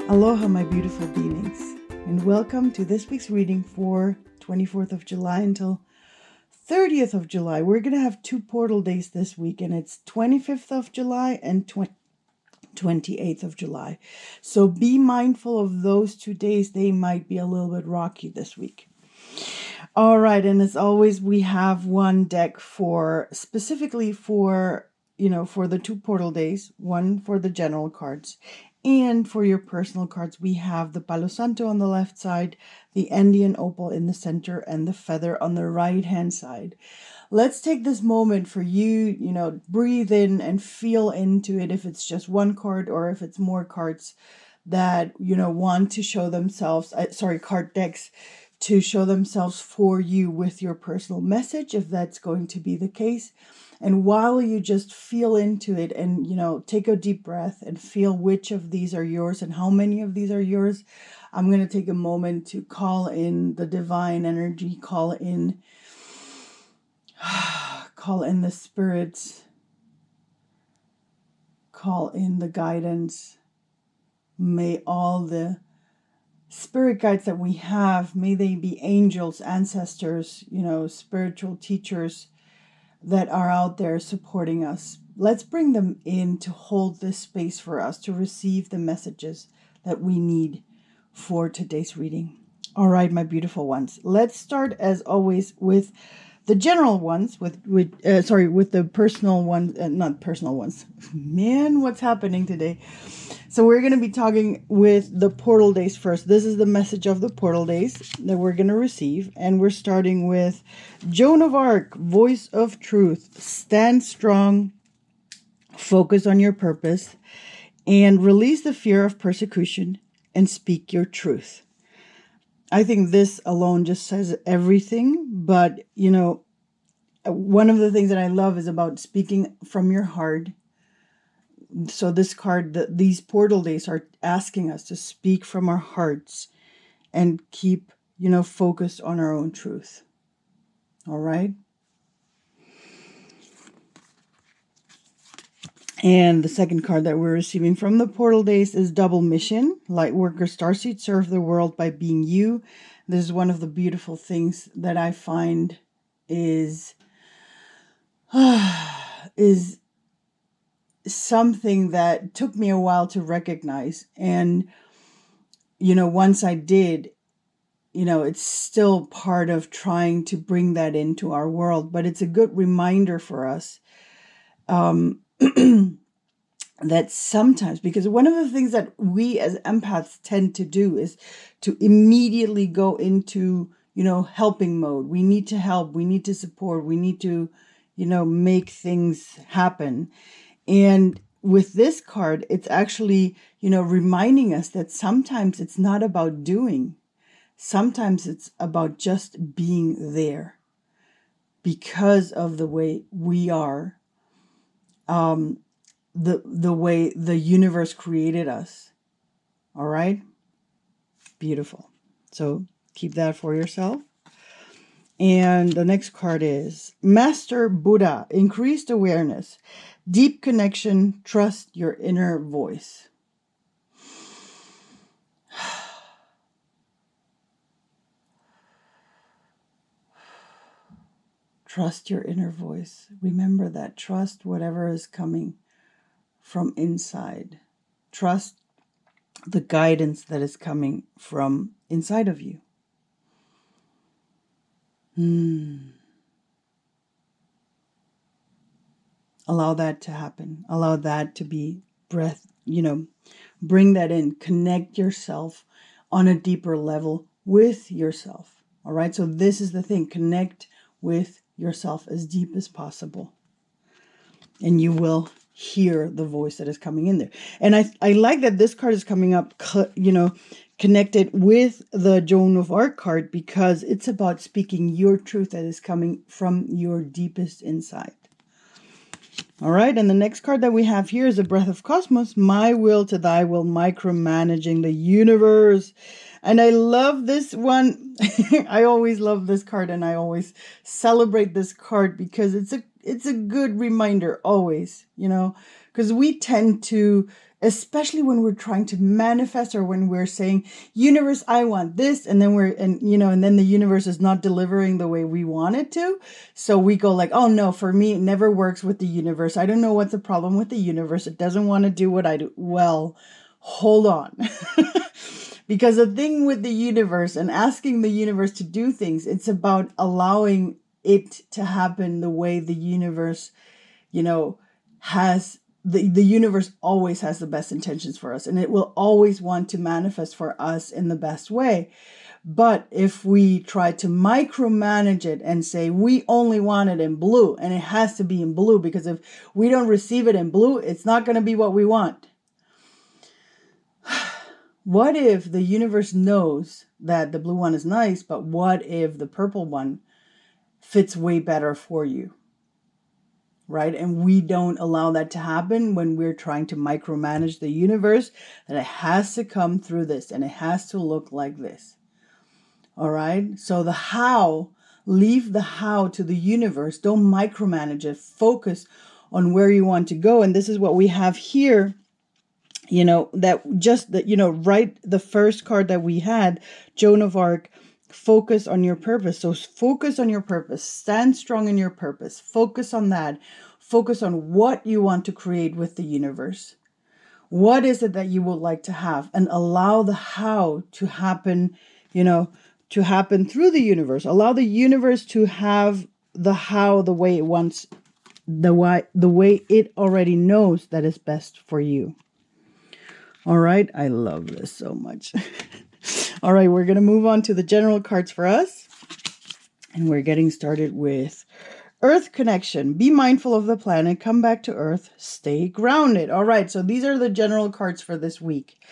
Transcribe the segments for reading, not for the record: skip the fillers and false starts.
Aloha, my beautiful beings, and welcome to this week's reading for 24th of July until 30th of July. We're going to have two portal days this week, and it's 25th of July and 28th of July. So be mindful of those 2 days. They might be a little bit rocky this week. All right, and as always, we have one deck specifically for the two portal days, one for the general cards. And for your personal cards, we have the Palo Santo on the left side, the Andean Opal in the center, and the Feather on the right-hand side. Let's take this moment for you, breathe in and feel into it, if it's just one card or if it's more cards that, want to show themselves, card decks to show themselves for you with your personal message, if that's going to be the case. And while you just feel into it and, take a deep breath and feel which of these are yours and how many of these are yours, I'm going to take a moment to call in the divine energy, call in the spirits, call in the guidance. May all the spirit guides that we have, may they be angels, ancestors, spiritual teachers that are out there supporting us. Let's bring them in to hold this space for us to receive the messages that we need for today's reading. All right, my beautiful ones. Let's start as always with the general ones, with the personal ones, not personal ones. Man, what's happening today? So we're going to be talking with the portal days first. This is the message of the portal days that we're going to receive. And we're starting with Joan of Arc, Voice of Truth. Stand strong, focus on your purpose, and release the fear of persecution and speak your truth. I think this alone just says everything. But, one of the things that I love is about speaking from your heart. So this card, these portal days are asking us to speak from our hearts and keep, focused on our own truth. All right. And the second card that we're receiving from the portal days is Double Mission. Lightworker Starseed, serve the world by being you. This is one of the beautiful things that I find is something that took me a while to recognize. And, once I did, it's still part of trying to bring that into our world. But it's a good reminder for us that sometimes, because one of the things that we as empaths tend to do is to immediately go into, helping mode. We need to help. We need to support. We need to, make things happen. And with this card, it's actually, reminding us that sometimes it's not about doing. Sometimes it's about just being there because of the way we are, the way the universe created us. All right? Beautiful. So keep that for yourself. And the next card is Master Buddha, increased awareness, deep connection, trust your inner voice. Trust your inner voice. Remember that. Trust whatever is coming from inside. Trust the guidance that is coming from inside of you. Allow that to happen. Allow that to be breath, bring that in. Connect yourself on a deeper level with yourself. All right. So this is the thing. Connect with yourself as deep as possible. And you will hear the voice that is coming in there. And I like that this card is coming up, connected with the Joan of Arc card, because it's about speaking your truth that is coming from your deepest inside. All right, and the next card that we have here is a Breath of Cosmos, My Will to Thy Will, micromanaging the universe. And I love this one. I always love this card, and I always celebrate this card because it's a good reminder always, because we tend to, especially when we're trying to manifest, or when we're saying, universe, I want this, and then and then the universe is not delivering the way we want it to. So we go like, oh no, for me, it never works with the universe. I don't know what's the problem with the universe. It doesn't want to do what I do. Well, hold on. Because the thing with the universe and asking the universe to do things, it's about allowing it to happen the way the universe, has the universe always has the best intentions for us, and it will always want to manifest for us in the best way. But if we try to micromanage it and say we only want it in blue, and it has to be in blue, because if we don't receive it in blue, it's not going to be what we want. What if the universe knows that the blue one is nice, but what if the purple one fits way better for you? Right? And we don't allow that to happen when we're trying to micromanage the universe, that it has to come through this and it has to look like this. All right? So the how, leave the how to the universe. Don't micromanage it. Focus on where you want to go. And this is what we have here. Right, the first card that we had, Joan of Arc, focus on your purpose. So focus on your purpose, stand strong in your purpose, focus on that, focus on what you want to create with the universe. What is it that you would like to have, and allow the how to happen, to happen through the universe. Allow the universe to have the how the way it wants, the way it already knows that is best for you. All right, I love this so much. All right, we're going to move on to the general cards for us. And we're getting started with Earth connection. Be mindful of the planet. Come back to Earth. Stay grounded. All right, so these are the general cards for this week.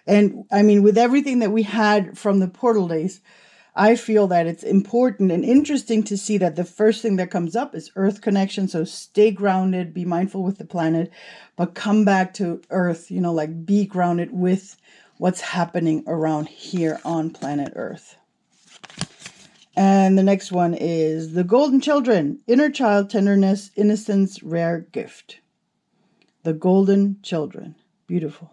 And I mean, with everything that we had from the portal days, I feel that it's important and interesting to see that the first thing that comes up is Earth connection. So stay grounded, be mindful with the planet, but come back to Earth, like be grounded with what's happening around here on planet Earth. And the next one is the golden children, inner child, tenderness, innocence, rare gift. The golden children, beautiful.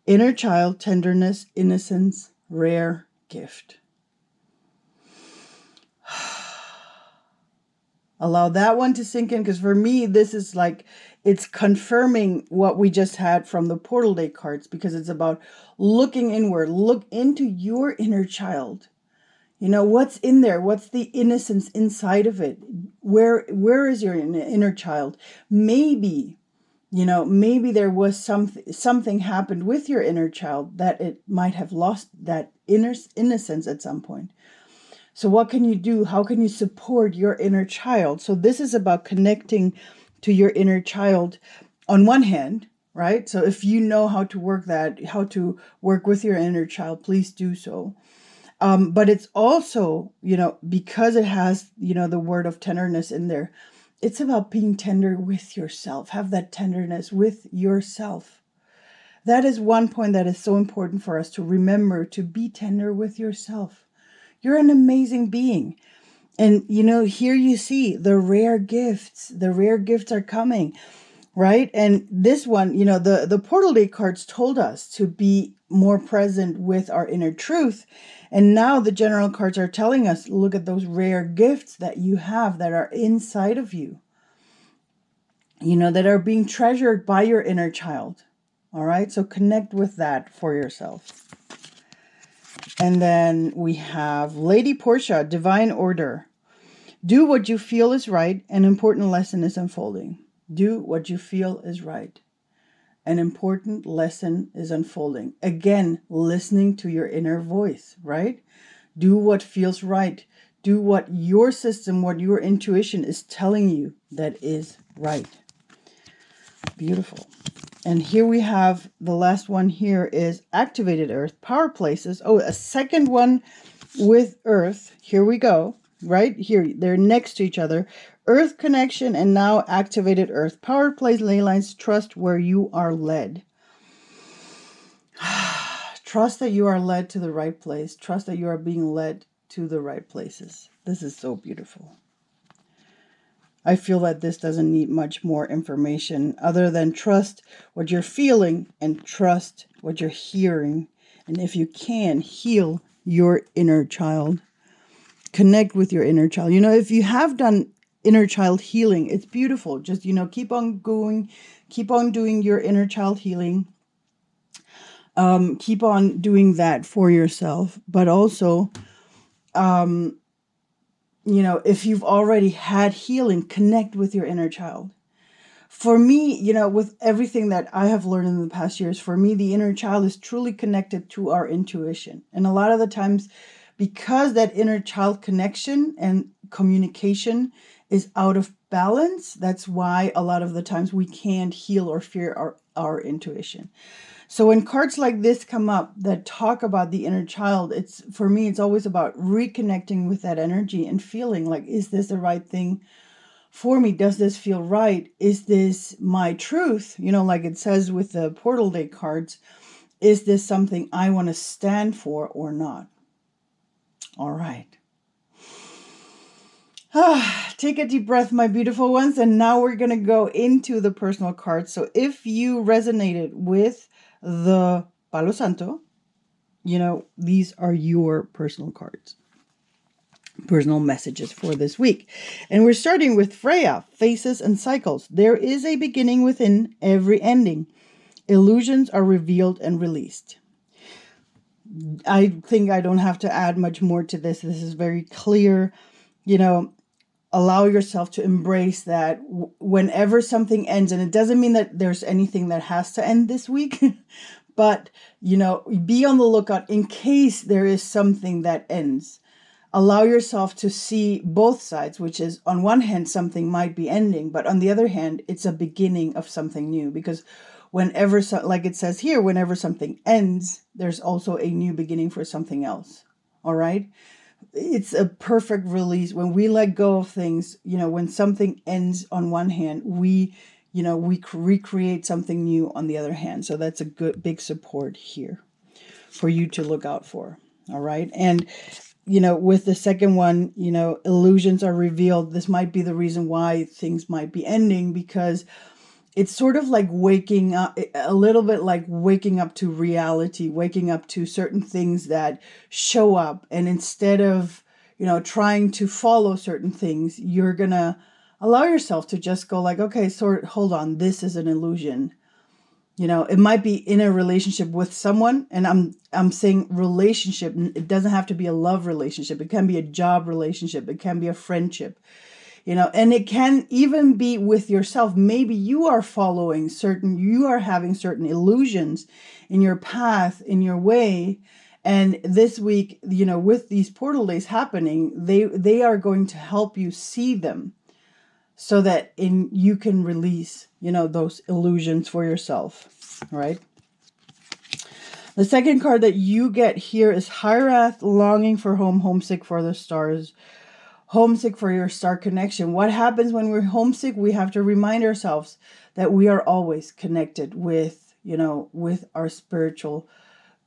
Inner child, tenderness, innocence, rare gift. Allow that one to sink in, because for me, this is like, it's confirming what we just had from the portal day cards, because it's about looking inward. Look into your inner child. What's in there? What's the innocence inside of it? Where is your inner child? Maybe there was something happened with your inner child that it might have lost that innocence at some point. So what can you do? How can you support your inner child? So this is about connecting to your inner child on one hand, right? So if you know how to work with your inner child, please do so. But it's also, because it has, the word of tenderness in there, it's about being tender with yourself. Have that tenderness with yourself. That is one point that is so important for us to remember, to be tender with yourself. You're an amazing being. And, here you see the rare gifts. The rare gifts are coming, right? And this one, the portal day cards told us to be more present with our inner truth. And now the general cards are telling us, look at those rare gifts that you have that are inside of you, that are being treasured by your inner child. All right. So connect with that for yourself. And then we have Lady Portia, Divine Order. Do what you feel is right. An important lesson is unfolding. Do what you feel is right. An important lesson is unfolding. Again, listening to your inner voice, right? Do what feels right. Do what your system, what your intuition is telling you that is right. Beautiful. And here we have the last one here is activated earth, power places. Oh, a second one with earth. Here we go. Right here. They're next to each other. Earth connection and now activated earth. Power place, ley lines, trust where you are led. Trust that you are led to the right place. Trust that you are being led to the right places. This is so beautiful. I feel that this doesn't need much more information other than trust what you're feeling and trust what you're hearing. And if you can, heal your inner child. Connect with your inner child. If you have done inner child healing, it's beautiful. Just, keep on going, keep on doing your inner child healing. Keep on doing that for yourself. But also, if you've already had healing, connect with your inner child. For me, with everything that I have learned in the past years, for me, the inner child is truly connected to our intuition. And a lot of the times, because that inner child connection and communication is out of balance, that's why a lot of the times we can't heal or fear our intuition. So when cards like this come up that talk about the inner child, for me, it's always about reconnecting with that energy and feeling like, is this the right thing for me? Does this feel right? Is this my truth? Like it says with the Portal Day cards, is this something I want to stand for or not? All right. Take a deep breath, my beautiful ones. And now we're going to go into the personal cards. So if you resonated with the Palo Santo, these are your personal cards. Personal messages for this week. And we're starting with Freya, Faces and Cycles. There is a beginning within every ending. Illusions are revealed and released. I think I don't have to add much more to this. This is very clear. Allow yourself to embrace that whenever something ends, and it doesn't mean that there's anything that has to end this week, but, be on the lookout in case there is something that ends. Allow yourself to see both sides, which is on one hand, something might be ending, but on the other hand, it's a beginning of something new. Because whenever, like it says here, whenever something ends, there's also a new beginning for something else. All right. It's a perfect release. When we let go of things, when something ends on one hand, we recreate something new on the other hand. So that's a good, big support here for you to look out for. All right. And with the second one, illusions are revealed. This might be the reason why things might be ending, because it's sort of like waking up, a little bit like waking up to reality, waking up to certain things that show up. And instead of, trying to follow certain things, you're going to allow yourself to just go like, okay, hold on, this is an illusion. It might be in a relationship with someone, and I'm saying relationship. It doesn't have to be a love relationship. It can be a job relationship. It can be a friendship, and it can even be with yourself. Maybe you are having certain illusions in your path, in your way. And this week, with these portal days happening, they are going to help you see them, so that you can release, those illusions for yourself, right? The second card that you get here is Hyrath, longing for home, homesick for the stars, homesick for your star connection. What happens when we're homesick? We have to remind ourselves that we are always connected with, with our spiritual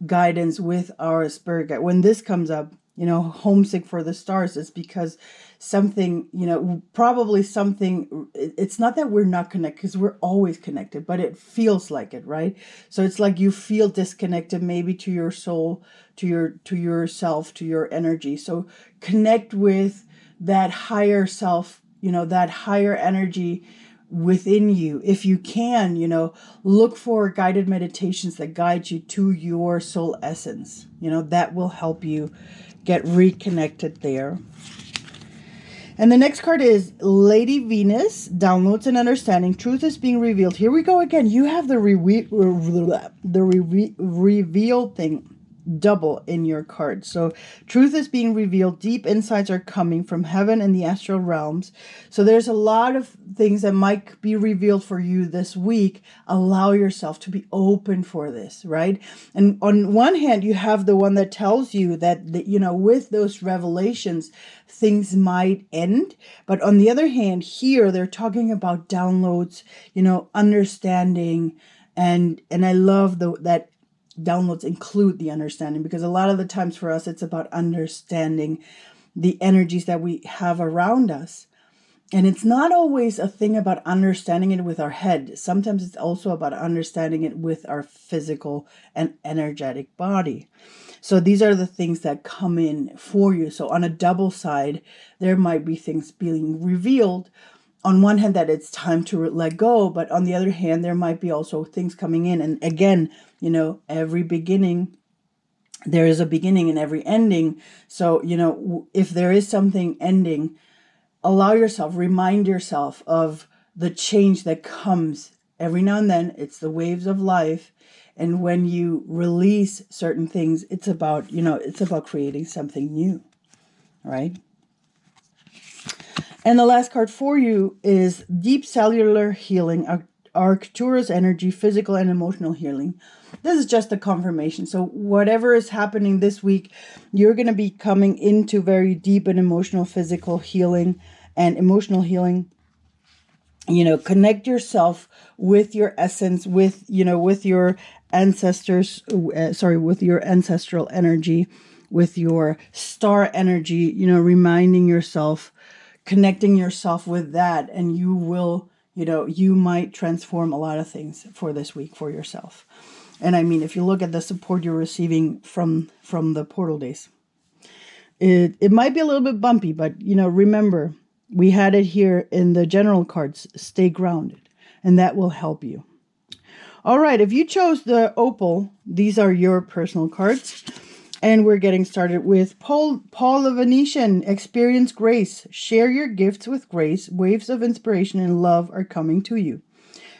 guidance, with our spirit guide. When this comes up, homesick for the stars, is because something, probably something, it's not that we're not connected, because we're always connected, but it feels like it, right? So it's like you feel disconnected, maybe to your soul, to yourself, to your energy. So connect with that higher self, that higher energy within you. If you can, look for guided meditations that guide you to your soul essence. That will help you get reconnected there. And the next card is Lady Venus, downloads and understanding. Truth is being revealed. Here we go again. You have the reveal thing double in your card. So truth is being revealed. Deep insights are coming from heaven and the astral realms. So there's a lot of things that might be revealed for you this week. Allow yourself to be open for this, right? And on one hand, you have the one that tells you that, with those revelations, things might end. But on the other hand, here they're talking about downloads, understanding. And I love that downloads include the understanding, because a lot of the times for us, it's about understanding the energies that we have around us. And it's not always a thing about understanding it with our head. Sometimes it's also about understanding it with our physical and energetic body. So these are the things that come in for you. So on a double side, there might be things being revealed. On one hand, that it's time to let go, but on the other hand, there might be also things coming in. And again, every beginning, there is a beginning in every ending. So, if there is something ending, allow yourself, remind yourself of the change that comes every now and then. It's the waves of life. And when you release certain things, it's about creating something new, right? And the last card for you is Deep Cellular Healing, Arcturus Energy, Physical and Emotional Healing. This is just a confirmation. So whatever is happening this week, you're going to be coming into very deep and emotional, physical healing and emotional healing. Connect yourself with your essence, with your ancestors, with your ancestral energy, with your star energy, reminding yourself, connecting yourself with that, and you will, you might transform a lot of things for this week for yourself. And I mean, if you look at the support you're receiving from the portal days, it might be a little bit bumpy, but remember, we had it here in the general cards, stay grounded, and that will help you. All right, if you chose the opal, these are your personal cards. And we're getting started with Paul the Venetian. Experience grace. Share your gifts with grace. Waves of inspiration and love are coming to you.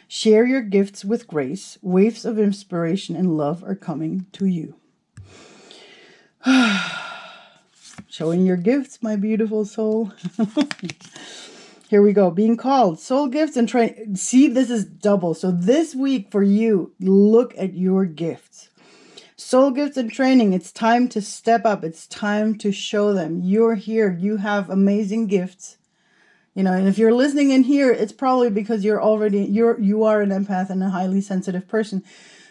Share your gifts with grace. Waves of inspiration and love are coming to you. Showing your gifts, my beautiful soul. Here we go. Being called. Soul gifts and train. See, this is double. So this week for you, look at your gifts. Soul gifts and training. It's time to step up. It's time to show them. You're here. You have amazing gifts. And if you're listening in here, it's probably because you are an empath and a highly sensitive person.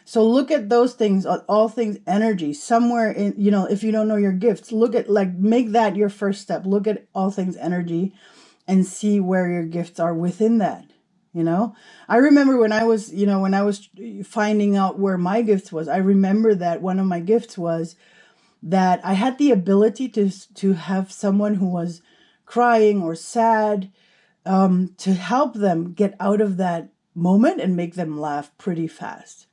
So look at those things, all things energy, somewhere in, if you don't know your gifts, look at, make that your first step. Look at all things energy and see where your gifts are within that. I remember when I was finding out where my gifts was, I remember that one of my gifts was that I had the ability to have someone who was crying or sad, to help them get out of that moment and make them laugh pretty fast.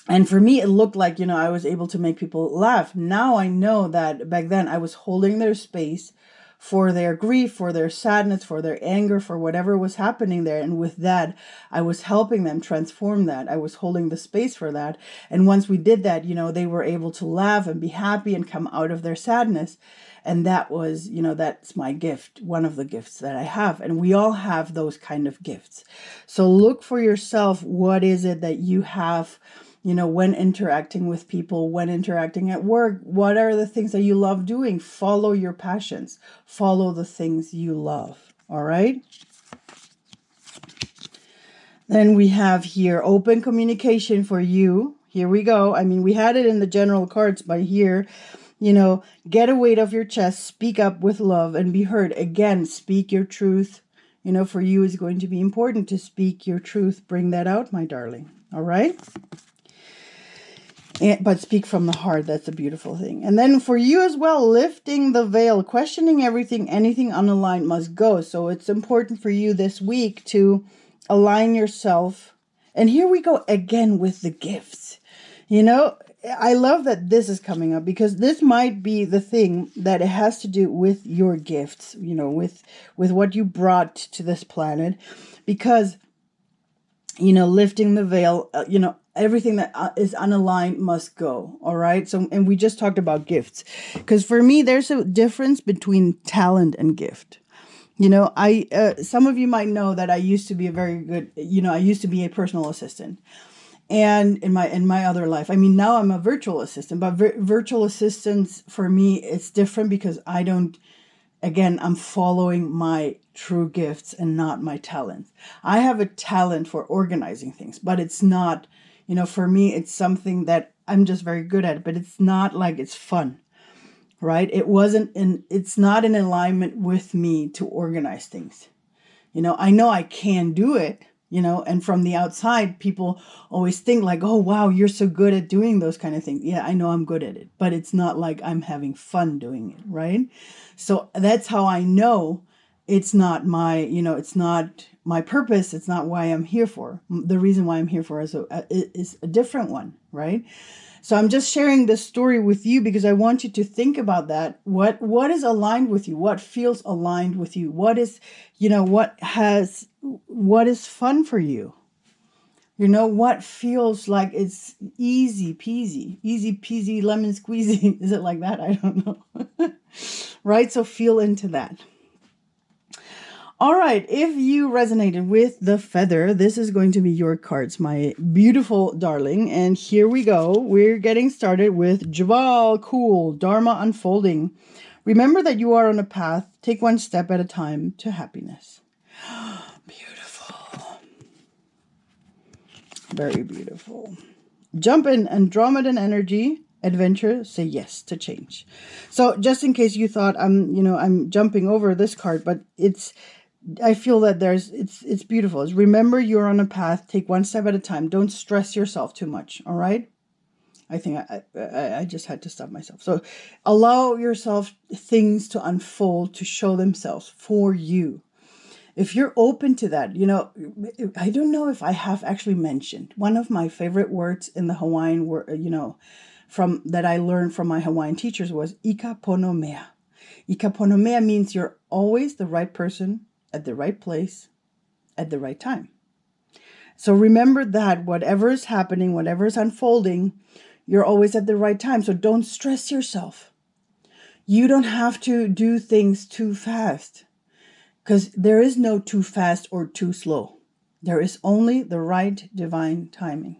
And for me, it looked like, I was able to make people laugh. Now I know that back then I was holding their space for their grief, for their sadness, for their anger, for whatever was happening there. And with that, I was helping them transform that. I was holding the space for that. And once we did that, they were able to laugh and be happy and come out of their sadness. And that was, that's my gift, one of the gifts that I have. And we all have those kind of gifts. So look for yourself. What is it that you have, when interacting with people, when interacting at work? What are the things that you love doing? Follow your passions. Follow the things you love. All right? Then we have here open communication for you. Here we go. I mean, we had it in the general cards, but here, get a weight off your chest, speak up with love and be heard. Again, speak your truth. For you is going to be important to speak your truth. Bring that out, my darling. All right? But speak from the heart. That's a beautiful thing. And then for you as well, lifting the veil, questioning everything, anything unaligned must go. So it's important for you this week to align yourself. And here we go again with the gifts. I love that this is coming up because this might be the thing that it has to do with your gifts, with what you brought to this planet. Because, lifting the veil, everything that is unaligned must go. All right. So, and we just talked about gifts, because for me, there's a difference between talent and gift. Some of you might know that I used to be a very good, I used to be a personal assistant. And in my other life, I mean, now I'm a virtual assistant, but virtual assistants for me, it's different because I'm following my true gifts and not my talents. I have a talent for organizing things, but it's not, for me, it's something that I'm just very good at, but it's not like it's fun, right? It's not in alignment with me to organize things. I know I can do it, and from the outside, people always think like, oh, wow, you're so good at doing those kind of things. Yeah, I know I'm good at it, but it's not like I'm having fun doing it, right? So that's how I know it's not it's not my purpose. It's not why I'm here for. The reason why I'm here for is a different one, right? So I'm just sharing this story with you because I want you to think about that. What is aligned with you? What feels aligned with you? What is, what is fun for you? What feels like it's easy peasy, lemon squeezy. Is it like that? I don't know. Right? So feel into that. All right, if you resonated with the feather, this is going to be your cards, my beautiful darling. And here we go. We're getting started with Jabal. Cool. Dharma unfolding. Remember that you are on a path. Take one step at a time to happiness. Beautiful. Very beautiful. Jump in Andromedan energy. Adventure, say yes to change. So just in case you thought I'm jumping over this card, but I feel that it's beautiful. Remember you're on a path. Take one step at a time. Don't stress yourself too much. All right. I think I just had to stop myself. So allow yourself things to unfold, to show themselves for you. If you're open to that, I don't know if I have actually mentioned one of my favorite words in the Hawaiian word, from that I learned from my Hawaiian teachers was ikaponomea. Ikaponomea means you're always the right person at the right place at the right time. So remember that whatever is happening, whatever is unfolding, you're always at the right time. So don't stress yourself. You don't have to do things too fast because there is no too fast or too slow. There is only the right divine timing.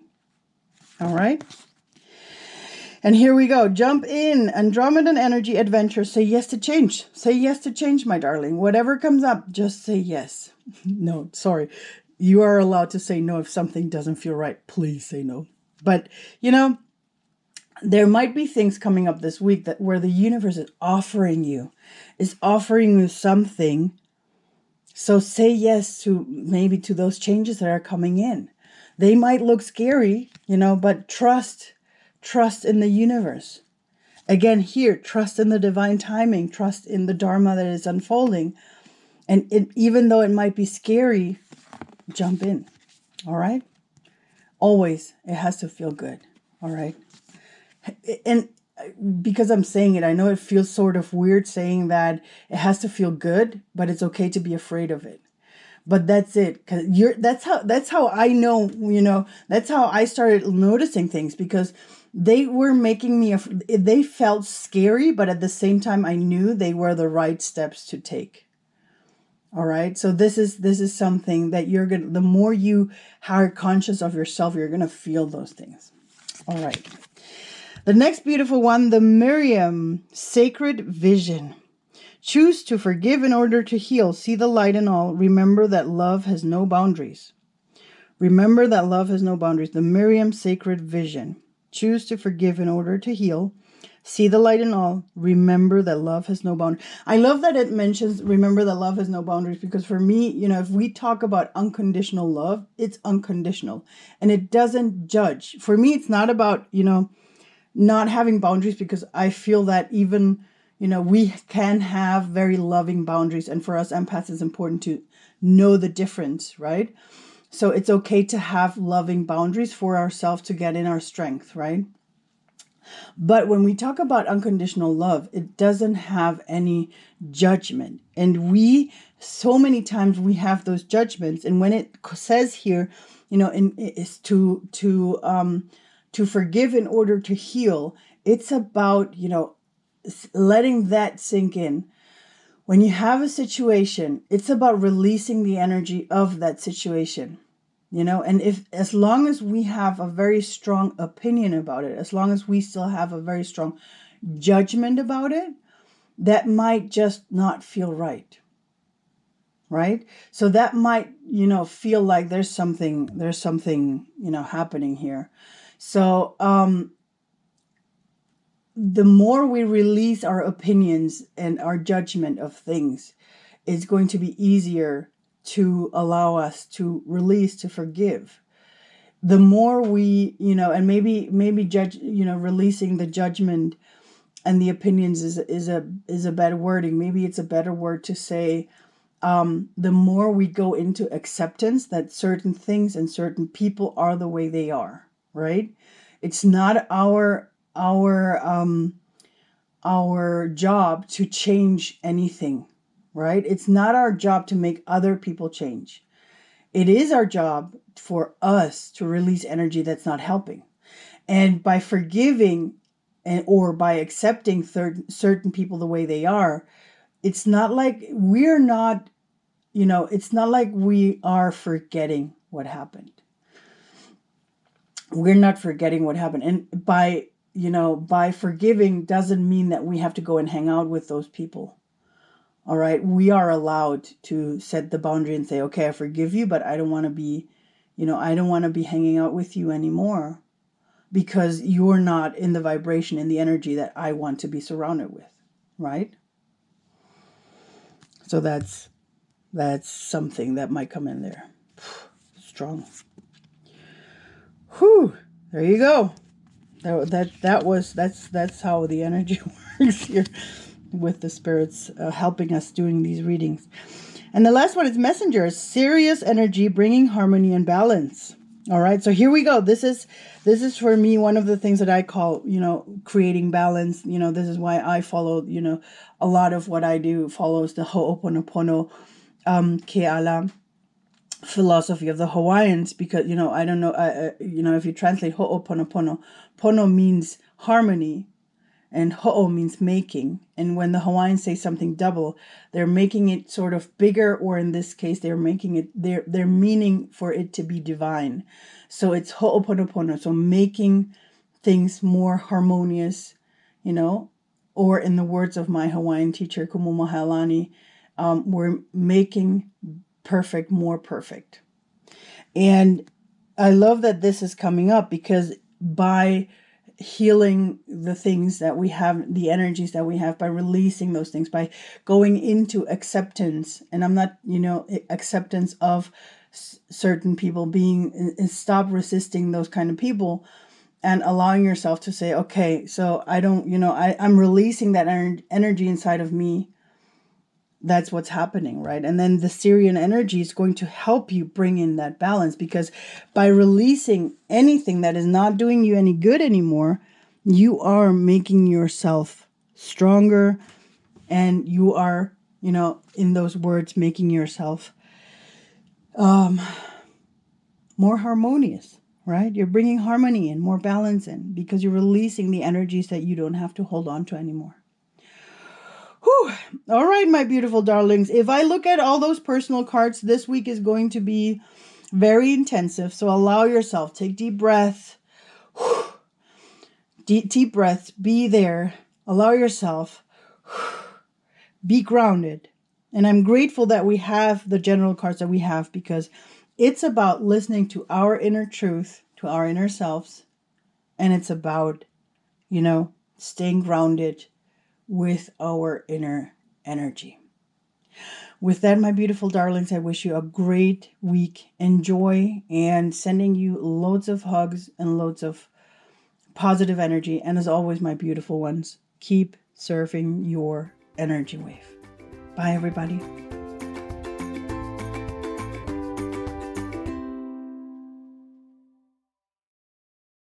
All right? And here we go. Jump in. Andromedan energy adventure. Say yes to change. Say yes to change, my darling. Whatever comes up, just say yes. No, sorry. You are allowed to say no if something doesn't feel right. Please say no. But, there might be things coming up this week where the universe is offering you something. So say yes to those changes that are coming in. They might look scary, but trust in the universe. Again, here, trust in the divine timing, trust in the Dharma that is unfolding. And even though it might be scary, jump in. All right? Always, it has to feel good. All right? And because I'm saying it, I know it feels sort of weird saying that it has to feel good, but it's okay to be afraid of it. But that's it, because that's how I know, that's how I started noticing things, because they were making me, they felt scary, but at the same time, I knew they were the right steps to take. All right. So this is something that the more you are conscious of yourself, you're going to feel those things. All right. The next beautiful one, the Miriam sacred vision. Choose to forgive in order to heal. See the light in all. Remember that love has no boundaries. Remember that love has no boundaries. The Miriam sacred vision. Choose to forgive in order to heal. See the light in all. Remember that love has no boundaries. I love that it mentions remember that love has no boundaries, because for me, if we talk about unconditional love, it's unconditional and it doesn't judge. For me, it's not about, not having boundaries, because I feel that even, we can have very loving boundaries. And for us empaths, it's important to know the difference, right? So it's okay to have loving boundaries for ourselves to get in our strength, right? But when we talk about unconditional love, it doesn't have any judgment. And so many times we have those judgments. And when it says here, is to forgive in order to heal, it's about, letting that sink in. When you have a situation, it's about releasing the energy of that situation. And as long as we have a very strong opinion about it, as long as we still have a very strong judgment about it, that might just not feel right. Right? So that might, feel like there's something, happening here. So, the more we release our opinions and our judgment of things, it's going to be easier to to allow us to release, to forgive. The more we, and maybe judge, releasing the judgment and the opinions is a better wording. Maybe it's a better word to say, the more we go into acceptance that certain things and certain people are the way they are, right? It's not our job to change anything, right? It's not our job to make other people change. It is our job for us to release energy that's not helping. And by forgiving or by accepting certain people the way they are, it's not like we're not, it's not like we are forgetting what happened. We're not forgetting what happened. And by forgiving doesn't mean that we have to go and hang out with those people. All right. We are allowed to set the boundary and say, okay, I forgive you, but I don't want to be, I don't want to be hanging out with you anymore because you're not in the vibration, in the energy that I want to be surrounded with. Right. So that's something that might come in there. Strong. Whew. There you go. That's how the energy works here with the spirits helping us doing these readings. And the last one is messengers, serious energy, bringing harmony and balance. All right. So here we go. This is for me one of the things that I call, creating balance. This is why I follow, a lot of what I do follows the Ho'oponopono Keala philosophy of the Hawaiians, because I don't know if you translate Ho'oponopono, pono means harmony and ho'o means making, and when the Hawaiians say something double, they're making it sort of bigger, or in this case they're making it they're meaning for it to be divine. So it's Ho'oponopono, so making things more harmonious, or in the words of my Hawaiian teacher Kumu Mahalani, we're making perfect more perfect. And I love that this is coming up, because by healing the things that we have, the energies that we have, by releasing those things, by going into acceptance, and I'm not, acceptance of certain people, being, stop resisting those kind of people and allowing yourself to say, okay, so I don't, I'm releasing that energy inside of me. That's what's happening, right? And then the Syrian energy is going to help you bring in that balance, because by releasing anything that is not doing you any good anymore, you are making yourself stronger, and you are, in those words, making yourself more harmonious, right? You're bringing harmony in, more balance in, because you're releasing the energies that you don't have to hold on to anymore. Whew. All right, my beautiful darlings. If I look at all those personal cards, this week is going to be very intensive. So allow yourself, take deep breaths. Deep breaths. Be there. Allow yourself. Be grounded. And I'm grateful that we have the general cards that we have, because it's about listening to our inner truth, to our inner selves. And it's about, staying grounded with our inner energy. With that, my beautiful darlings, I wish you a great week. Enjoy, and sending you loads of hugs and loads of positive energy. And as always, my beautiful ones, keep surfing your energy wave. Bye, everybody.